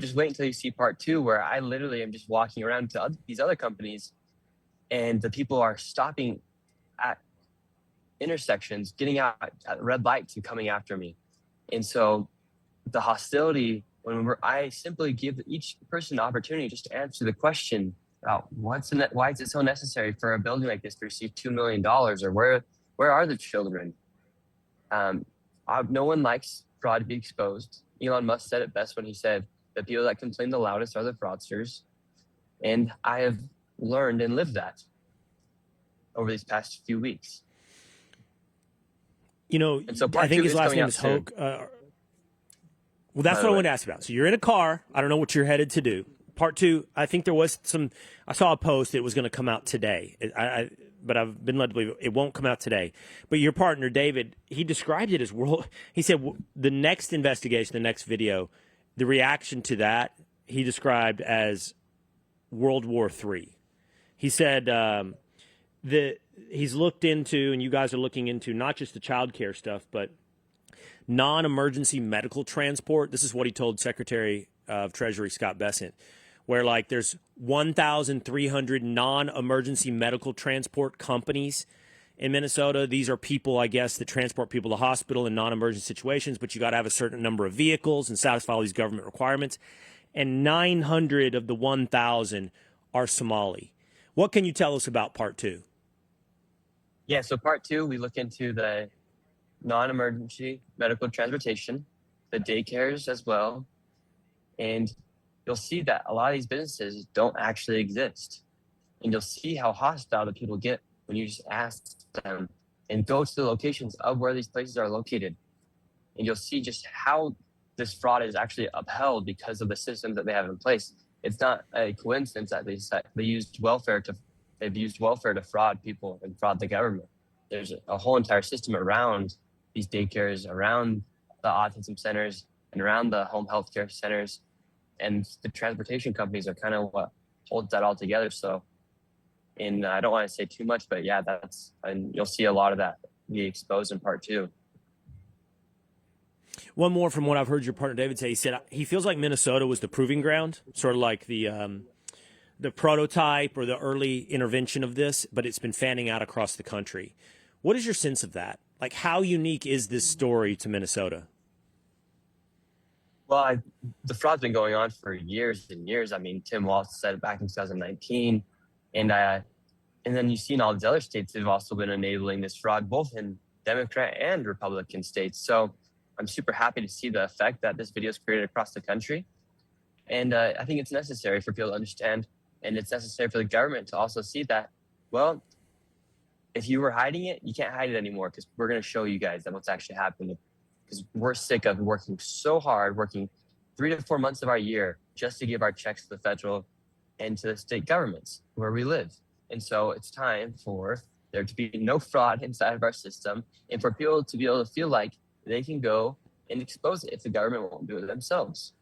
just wait until you see part two, where I literally am just walking around to these other companies, and the people are stopping at intersections, getting out at red lights and coming after me. And so the hostility, I simply give each person an opportunity just to answer the question about why is it so necessary for a building like this to receive $2 million, or where are the children? No one likes fraud to be exposed. Elon Musk said it best when he said, the people that complain the loudest are the fraudsters. And I have learned and lived that over these past few weeks. And so I think his last name is Hoke. Well, that's what I wanted to ask about. So you're in a car. I don't know what you're headed to do. Part two, I think there was I saw a post that was going to come out today. But I've been led to believe it won't come out today. But your partner, David, he described it as he said the next investigation, the next video, the reaction to that, he described as World War III. He said that he's looked into, and you guys are looking into, not just the child care stuff, but non-emergency medical transport. This is what he told Secretary of Treasury Scott Bessent, where there's 1,300 non-emergency medical transport companies in Minnesota. These are people, I guess, that transport people to hospital in non-emergency situations, but you got to have a certain number of vehicles and satisfy all these government requirements. And 900 of the 1,000 are Somali. What can you tell us about part two? Yeah, so part two, we look into the non-emergency medical transportation, the daycares as well. And you'll see that a lot of these businesses don't actually exist. And you'll see how hostile the people get when you just ask them and go to the locations of where these places are located. And you'll see just how this fraud is actually upheld because of the systems that they have in place. It's not a coincidence that they've used welfare to fraud people and fraud the government. There's a whole entire system around these daycares, around the autism centers, and around the home health care centers. And the transportation companies are kind of what holds that all together. So, and I don't want to say too much, but yeah, and you'll see a lot of that be exposed in part two. One more from what I've heard your partner David say. He said he feels like Minnesota was the proving ground, sort of like the prototype or the early intervention of this, but it's been fanning out across the country. What is your sense of that? How unique is this story to Minnesota? Well, the fraud's been going on for years and years. I mean, Tim Walz said it back in 2019. And then you've seen all these other states that have also been enabling this fraud, both in Democrat and Republican states. So I'm super happy to see the effect that this video has created across the country. And I think it's necessary for people to understand, and it's necessary for the government to also see that, well, if you were hiding it, you can't hide it anymore, because we're going to show you guys that what's actually happening. Because we're sick of working so hard, working 3 to 4 months of our year just to give our checks to the federal and to the state governments where we live. And so it's time for there to be no fraud inside of our system, and for people to be able to feel like they can go and expose it if the government won't do it themselves.